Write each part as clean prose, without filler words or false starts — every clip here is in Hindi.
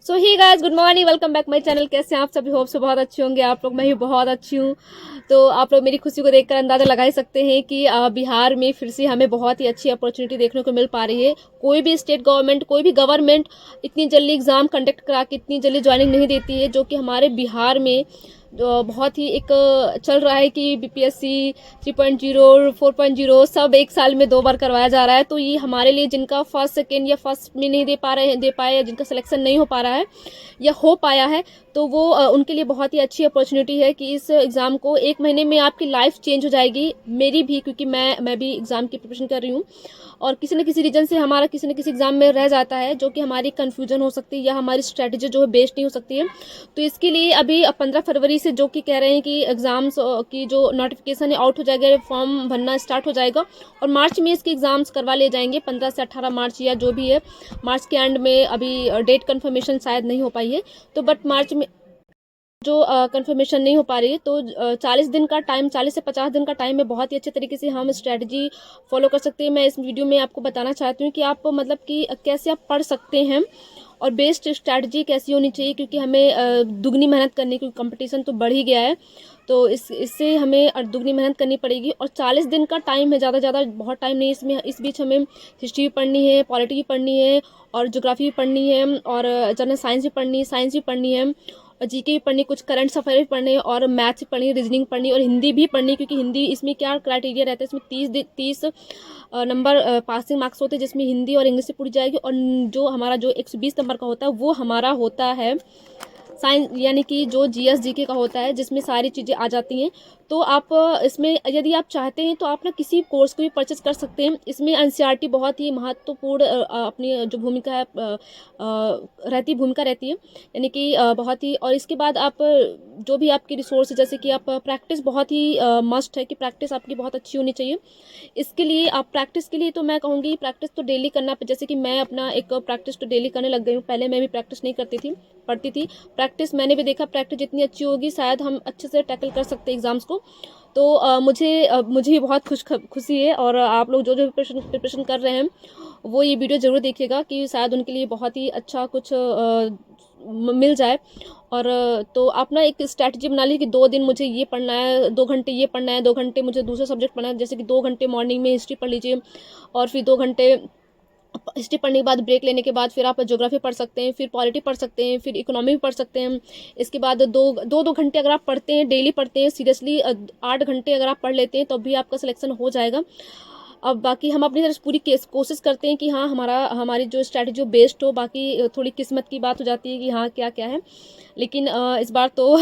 So he guys, good morning, welcome back my channel. कैसे हैं आप सभी? होप से बहुत अच्छे होंगे आप लोग। मैं भी बहुत अच्छी हूँ। तो आप लोग मेरी खुशी को देखकर अंदाजा लगा ही सकते हैं कि बिहार में फिर से हमें बहुत ही अच्छी अपॉर्चुनिटी देखने को मिल पा रही है। कोई भी स्टेट गवर्नमेंट, कोई भी गवर्नमेंट इतनी जल्दी एग्जाम कंडक्ट करा के इतनी जल्दी ज्वाइनिंग नहीं देती है, जो कि हमारे बिहार में जो बहुत ही एक चल रहा है कि बीपीएससी 3.0 4.0 सब एक साल में 2 बार करवाया जा रहा है। तो ये हमारे लिए जिनका फर्स्ट सेकेंड या फर्स्ट में नहीं दे पाए या जिनका सिलेक्शन नहीं हो पा रहा है या हो पाया है, तो वो उनके लिए बहुत ही अच्छी अपॉर्चुनिटी है कि इस एग्ज़ाम को 1 महीने में आपकी लाइफ चेंज हो जाएगी। मेरी भी, क्योंकि मैं भी एग्ज़ाम की प्रिपरेशन कर रही हूँ और किसी न किसी रीजन से हमारा किसी न किसी एग्ज़ाम में रह जाता है, जो कि हमारी कन्फ्यूजन हो सकती है या हमारी स्ट्रैटेजी जो है बेस्ड नहीं हो सकती है। तो इसके लिए अभी 15 फरवरी से जो कि कह रहे हैं कि एग्ज़ाम्स की जो नोटिफिकेशन है आउट हो जाएगा, फॉर्म भरना स्टार्ट हो जाएगा और मार्च में इसके एग्ज़ाम्स करवा लिए जाएंगे। 15 से 18 मार्च या जो भी है, मार्च के एंड में। अभी डेट कन्फर्मेशन शायद नहीं हो पाई है, तो बट मार्च में जो कंफर्मेशन नहीं हो पा रही है, तो 40 दिन का टाइम, 40 से 50 दिन का टाइम में बहुत ही अच्छे तरीके से हम स्ट्रेटजी फॉलो कर सकते हैं। मैं इस वीडियो में आपको बताना चाहती हूँ कि आप मतलब कि कैसे आप पढ़ सकते हैं और बेस्ट स्ट्रैटेजी कैसी होनी चाहिए, क्योंकि हमें दुगनी मेहनत करनी, क्योंकि कंपटीशन तो बढ़ ही गया है। तो इससे हमें दुगनी मेहनत करनी पड़ेगी और 40 दिन का टाइम है, ज़्यादा बहुत टाइम नहीं इसमें। इस बीच हमें हिस्ट्री भी पढ़नी है, पॉलिटी भी पढ़नी है और ज्योग्राफी भी पढ़नी है और जनरल साइंस भी पढ़नी है, साइंस भी पढ़नी है और जीके भी पढ़नी, कुछ करंट अफेयर भी पढ़ने और मैथ्स भी पढ़नी, रीजनिंग पढ़नी और हिंदी भी पढ़नी, क्योंकि हिंदी इसमें क्या क्राइटेरिया रहता है, इसमें 30 नंबर पासिंग मार्क्स होते हैं, जिसमें हिंदी और इंग्लिश से पूरी जाएगी और जो हमारा जो 120 नंबर का होता है वो हमारा होता है साइंस, यानी कि जो जीएस जीके का होता है, जिसमें सारी चीज़ें आ जाती हैं। तो आप इसमें यदि आप चाहते हैं तो आप ना किसी कोर्स को भी परचेज कर सकते हैं। इसमें एनसीईआरटी बहुत ही महत्वपूर्ण अपनी जो भूमिका है भूमिका रहती है, यानी कि बहुत ही। और इसके बाद आप जो भी आपकी रिसोर्स, जैसे कि आप प्रैक्टिस बहुत ही मस्ट है कि प्रैक्टिस आपकी बहुत अच्छी होनी चाहिए। इसके लिए आप प्रैक्टिस के लिए तो मैं कहूँगी प्रैक्टिस तो डेली करना। जैसे कि मैं अपना एक प्रैक्टिस तो डेली करने लग गई हूँ। पहले मैं भी प्रैक्टिस नहीं करती थी, पढ़ती थी। प्रैक्टिस मैंने भी देखा, प्रैक्टिस जितनी अच्छी होगी शायद हम अच्छे से टैकल कर सकते हैं एग्ज़ाम्स को। तो मुझे भी बहुत खुशी है और आप लोग जो जो प्रिपरेशन कर रहे हैं वो ये वीडियो ज़रूर देखिएगा कि शायद उनके लिए बहुत ही अच्छा कुछ मिल जाए। और तो आप ना एक स्ट्रैटेजी बना लीजिए कि 2 दिन मुझे ये पढ़ना है, 2 घंटे ये पढ़ना है, 2 घंटे मुझे दूसरा सब्जेक्ट पढ़ना है। जैसे कि 2 घंटे मॉर्निंग में हिस्ट्री पढ़ लीजिए और फिर 2 घंटे हिस्ट्री पढ़ने के बाद ब्रेक लेने के बाद फिर आप ज्योग्राफी पढ़ सकते हैं, फिर पॉलिटी पढ़ सकते हैं, फिर इकोनॉमी भी पढ़ सकते हैं। इसके बाद दो घंटे अगर आप पढ़ते हैं, डेली पढ़ते हैं सीरियसली 8 घंटे अगर आप पढ़ लेते हैं तो भी आपका सिलेक्शन हो जाएगा। अब बाकी हम अपनी तरफ से पूरी कोशिश करते हैं कि हाँ हमारी जो स्ट्रैटेजी हो बेस्ड हो। बाकी थोड़ी किस्मत की बात हो जाती है कि हाँ क्या क्या है, लेकिन इस बार तो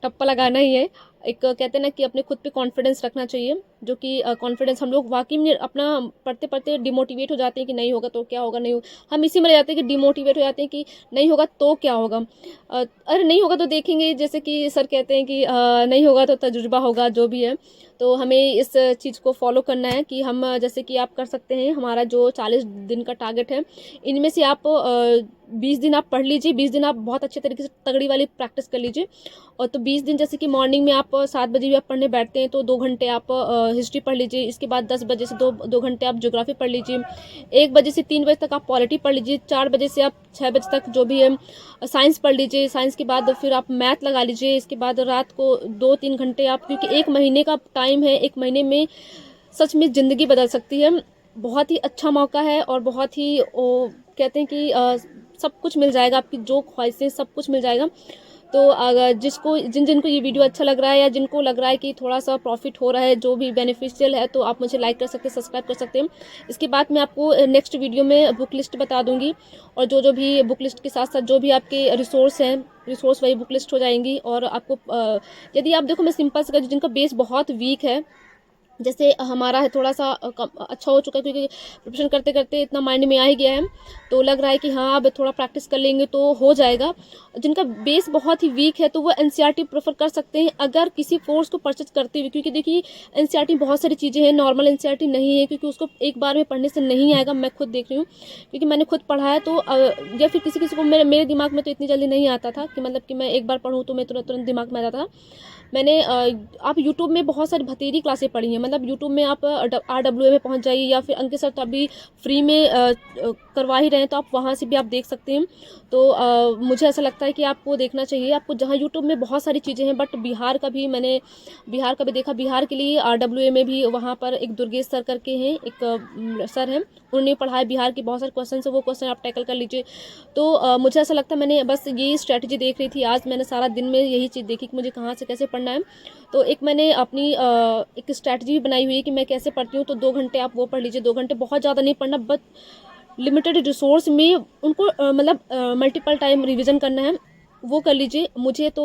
टप्पा लगाना ही है। एक कहते हैं ना कि अपने खुद पे कॉन्फिडेंस रखना चाहिए, जो कि कॉन्फिडेंस हम लोग वाकई में अपना पढ़ते पढ़ते डिमोटिवेट हो जाते हैं कि नहीं होगा तो क्या होगा, नहीं होगा। हम इसी में रह जाते हैं कि डिमोटिवेट हो जाते हैं कि नहीं होगा तो क्या होगा। अरे नहीं होगा तो देखेंगे, जैसे कि सर कहते हैं कि नहीं होगा तो तजुर्बा होगा, जो भी है। तो हमें इस चीज़ को फॉलो करना है कि हम जैसे कि आप कर सकते हैं, हमारा जो 40 दिन का टारगेट है, इनमें से आप 20 दिन आप पढ़ लीजिए, 20 दिन आप बहुत अच्छे तरीके से तगड़ी वाली प्रैक्टिस कर लीजिए। और तो 20 दिन जैसे कि मॉर्निंग में आप 7 बजे भी आप पढ़ने बैठते हैं तो 2 घंटे आप हिस्ट्री पढ़ लीजिए। इसके बाद 10 बजे से दो घंटे आप ज्योग्राफी पढ़ लीजिए। 1 बजे से 3 बजे तक आप पॉलिटी पढ़ लीजिए। 4 बजे से आप 6 बजे तक जो भी है साइंस पढ़ लीजिए। साइंस के बाद फिर आप मैथ लगा लीजिए। इसके बाद रात को 2-3 घंटे आप, क्योंकि 1 महीने का टाइम है, 1 महीने में सच में ज़िंदगी बदल सकती है। बहुत ही अच्छा मौका है और बहुत ही कहते हैं कि सब कुछ मिल जाएगा, आपकी जो ख्वाहिशें सब कुछ मिल जाएगा। तो अगर जिनको ये वीडियो अच्छा लग रहा है या जिनको लग रहा है कि थोड़ा सा प्रॉफिट हो रहा है, जो भी बेनिफिशियल है, तो आप मुझे लाइक कर सकते हैं, सब्सक्राइब कर सकते हैं। इसके बाद मैं आपको नेक्स्ट वीडियो में बुक लिस्ट बता दूंगी और जो भी बुक लिस्ट के साथ साथ जो भी आपके रिसोर्स हैं, रिसोर्स वही बुक लिस्ट हो जाएंगी। और आपको यदि आप देखो, मैं सिंपल से जिनका बेस बहुत वीक है, जैसे हमारा है थोड़ा सा अच्छा हो चुका है, क्योंकि प्रिपरेशन करते करते इतना माइंड में आ ही गया है, तो लग रहा है कि हाँ अब थोड़ा प्रैक्टिस कर लेंगे तो हो जाएगा। जिनका बेस बहुत ही वीक है तो वो एनसीईआरटी प्रेफर कर सकते हैं अगर किसी कोर्स को परचेज करते हुए, क्योंकि देखिए एनसीईआरटी बहुत सारी चीज़ें हैं, नॉर्मल एनसीईआरटी नहीं है, क्योंकि उसको एक बार में पढ़ने से नहीं आएगा। मैं खुद देख रही हूँ, क्योंकि मैंने खुद पढ़ा है। तो या फिर किसी किसी को मेरे दिमाग में तो इतनी जल्दी नहीं आता था कि मतलब कि मैं एक बार पढ़ूँ तो मैं तुरंत दिमाग में आ जाता था। मैंने आप यूट्यूब में बहुत सारी भतेरी क्लासें पढ़ी हैं, मतलब मतलब यूट्यूब में आप RWA में पहुंच जाइए, या फिर अंकित सर तो अभी फ्री में करवा ही रहे हैं, तो आप वहां से भी आप देख सकते हैं। तो मुझे ऐसा लगता है कि आपको देखना चाहिए। आपको जहाँ यूट्यूब में बहुत सारी चीज़ें हैं, बट बिहार का भी मैंने देखा। बिहार के लिए RWA में भी वहाँ पर एक दुर्गेश सर करके हैं, एक सर हैं, उन्होंने पढ़ाया बिहार के बहुत सारे क्वेश्चन है, वो क्वेश्चन आप टैकल कर लीजिए। तो मुझे ऐसा लगता है, मैंने बस यही स्ट्रैटेजी देख रही थी आज, मैंने सारा दिन में यही चीज़ देखी कि मुझे कहाँ से कैसे पढ़ना है। तो एक मैंने अपनी एक स्ट्रैटेजी भी बनाई हुई है कि मैं कैसे पढ़ती हूँ। तो 2 घंटे आप वो पढ़ लीजिए, 2 घंटे बहुत ज़्यादा नहीं पढ़ना, बट लिमिटेड रिसोर्स में उनको मतलब मल्टीपल टाइम रिवीजन करना है, वो कर लीजिए। मुझे तो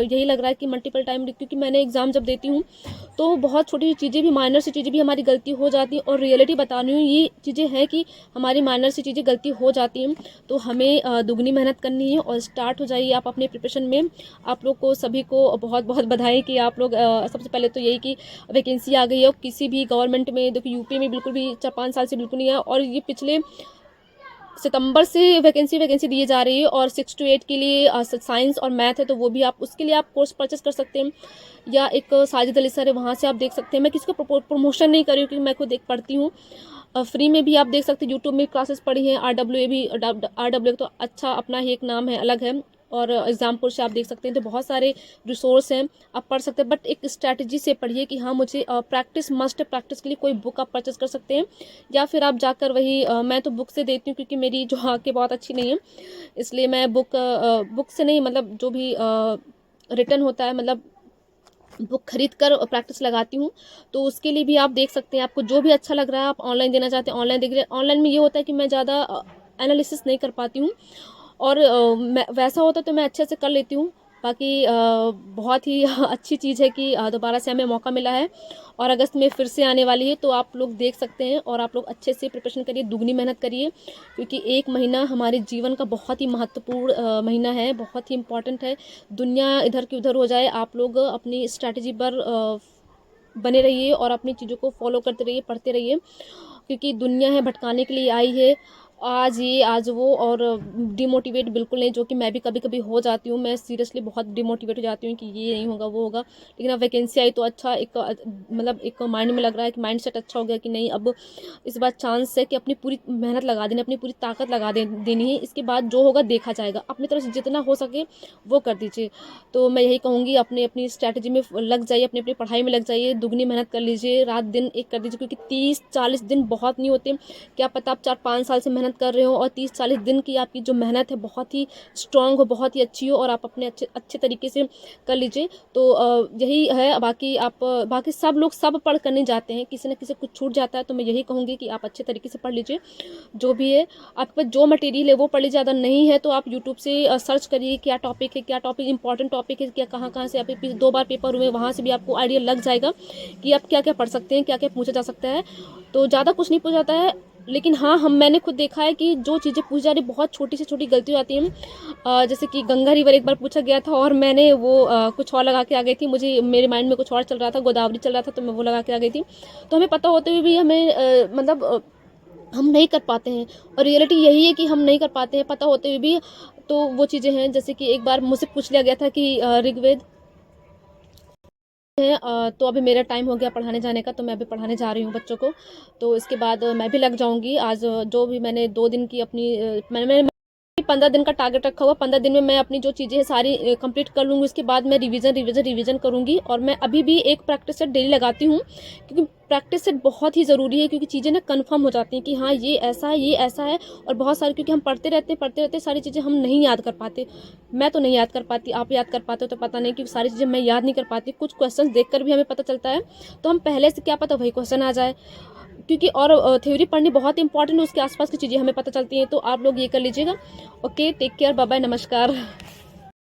यही लग रहा है कि मल्टीपल टाइम, क्योंकि मैंने एग्ज़ाम जब देती हूँ तो बहुत छोटी चीज़ें भी, माइनर सी चीज़ें भी हमारी गलती हो जाती है, और रियलिटी बता रही हूँ ये चीज़ें हैं कि हमारी माइनर सी चीज़ें गलती हो जाती हैं। तो हमें दुगनी मेहनत करनी है, और स्टार्ट हो जाइए आप अपने प्रिपरेशन में। आप लोग को सभी को बहुत बहुत बधाई कि आप लोग सबसे पहले तो यही कि वैकेंसी आ गई है, और किसी भी गवर्नमेंट में, देखो यूपी में बिल्कुल भी 4-5 साल से बिल्कुल नहीं है, और ये पिछले सितंबर से वैकेंसी दी जा रही है। और 6 to 8 के लिए साइंस और मैथ है, तो वो भी आप उसके लिए आप कोर्स परचेस कर सकते हैं, या एक साजिद अली सर है, वहाँ से आप देख सकते हैं। मैं किसी का प्रमोशन नहीं कर रही हूँ, क्योंकि मैं खुद देख पढ़ती हूँ। फ्री में भी आप देख सकते हैं, यूट्यूब में क्लासेस पढ़ी हैं। RWA तो अच्छा अपना ही एक नाम है, अलग है, और एग्जामपुर से आप देख सकते हैं। तो बहुत सारे रिसोर्स हैं, आप पढ़ सकते हैं, बट एक स्ट्रैटेजी से पढ़िए कि हाँ मुझे प्रैक्टिस मस्ट है। प्रैक्टिस के लिए कोई बुक आप परचेस कर सकते हैं, या फिर आप जाकर वही मैं तो बुक से देती हूँ, क्योंकि मेरी जो आँखें बहुत अच्छी नहीं है, इसलिए मैं बुक से नहीं, मतलब जो भी रिटर्न होता है, मतलब बुक खरीद कर प्रैक्टिस लगाती हूँ। तो उसके लिए भी आप देख सकते हैं, आपको जो भी अच्छा लग रहा है, आप ऑनलाइन देना चाहते हैं ऑनलाइन देख रहे हैं। ऑनलाइन में ये होता है कि मैं ज़्यादा एनालिसिस नहीं कर पाती हूँ, और वैसा होता तो मैं अच्छे से कर लेती हूँ। बाकी बहुत ही अच्छी चीज़ है कि दोबारा से हमें मौका मिला है, और अगस्त में फिर से आने वाली है, तो आप लोग देख सकते हैं, और आप लोग अच्छे से प्रिपरेशन करिए, दुगनी मेहनत करिए, क्योंकि 1 महीना हमारे जीवन का बहुत ही महत्वपूर्ण महीना है, बहुत ही इम्पॉर्टेंट है। दुनिया इधर की उधर हो जाए, आप लोग अपनी स्ट्रैटेजी पर बने रहिए, और अपनी चीज़ों को फॉलो करते रहिए, पढ़ते रहिए, क्योंकि दुनिया है भटकाने के लिए आई है, आज ये आज वो, और डिमोटिवेट बिल्कुल नहीं, जो कि मैं भी कभी कभी हो जाती हूँ। मैं सीरियसली बहुत डिमोटिवेट हो जाती हूँ कि ये नहीं होगा, वो होगा। लेकिन अब वैकेंसी आई तो अच्छा, एक मतलब एक माइंड में लग रहा है कि माइंड सेट अच्छा हो गया कि नहीं, अब इस बार चांस है कि अपनी पूरी मेहनत लगा देनी, अपनी पूरी ताकत देनी है। इसके बाद जो होगा देखा जाएगा, अपनी तरफ से जितना हो सके वो कर दीजिए। तो मैं यही कहूँगी, अपनी अपनी स्ट्रैटेजी में लग जाइए, अपनी अपनी पढ़ाई में लग जाइए, दुगनी मेहनत कर लीजिए, रात दिन एक कर दीजिए, क्योंकि 30-40 दिन बहुत नहीं होते। क्या पता आप 4-5 साल से मेहनत कर रहे हो, और 30-40 दिन की आपकी जो मेहनत है बहुत ही स्ट्रांग हो, बहुत ही अच्छी हो, और आप अपने अच्छे तरीके से कर लीजिए। तो यही है। बाकी सब लोग सब पढ़ कर नहीं जाते हैं, किसी न किसी कुछ छूट जाता है। तो मैं यही कहूँगी कि आप अच्छे तरीके से पढ़ लीजिए, जो भी है आपके पास जो मटेरियल है वो पढ़ लीजिए। ज़्यादा नहीं है तो आप यूट्यूब से सर्च करिए क्या टॉपिक है, क्या टॉपिक इंपॉर्टेंट टॉपिक है, क्या कहाँ से आप 2 बार पेपर हुए, वहाँ से भी आपको आइडिया लग जाएगा कि आप क्या क्या पढ़ सकते हैं, क्या क्या पूछा जा सकता है। तो ज़्यादा कुछ नहीं पूछा जाता है, लेकिन हाँ मैंने खुद देखा है कि जो चीज़ें पूछी जा रही बहुत छोटी से छोटी गलती हो जाती है। जैसे कि गंगा रिवर एक बार पूछा गया था, और मैंने वो कुछ और लगा के आ गई थी, मुझे मेरे माइंड में कुछ और चल रहा था, गोदावरी चल रहा था, तो मैं वो लगा के आ गई थी। तो हमें पता होते हुए भी हमें मतलब हम नहीं कर पाते हैं, और रियलिटी यही है कि हम नहीं कर पाते हैं पता होते हुए भी। तो वो चीज़ें हैं, जैसे कि एक बार मुझसे पूछ लिया गया था कि ऋग्वेद है, तो अभी मेरा टाइम हो गया पढ़ाने जाने का, तो मैं अभी पढ़ाने जा रही हूँ बच्चों को। तो इसके बाद मैं भी लग जाऊँगी। आज जो भी मैंने 2 दिन की अपनी मैंने 15 दिन का टारगेट रखा हुआ, 15 दिन में मैं अपनी जो चीज़ें हैं सारी कंप्लीट कर लूँगी। उसके बाद मैं रिवीजन करूँगी, और मैं अभी भी एक प्रैक्टिस सेट डेली लगाती हूँ, क्योंकि प्रैक्टिस सेट बहुत ही ज़रूरी है, क्योंकि चीज़ें ना कन्फर्म हो जाती हैं कि हाँ ये ऐसा है, ये ऐसा है। और बहुत सारी, क्योंकि हम पढ़ते रहते सारी चीज़ें हम नहीं याद कर पाते। मैं तो नहीं याद कर पाती, आप याद कर पाते हो तो पता नहीं, क्योंकि सारी चीज़ें मैं याद नहीं कर पाती। कुछ क्वेश्चन देखकर भी हमें पता चलता है, तो हम पहले से क्या पता वही क्वेश्चन आ जाए, क्योंकि और थ्योरी पढ़नी बहुत इंपॉर्टेंट है, उसके आसपास की चीज़ें हमें पता चलती हैं। तो आप लोग ये कर लीजिएगा। Okay, take care, bye bye, नमस्कार।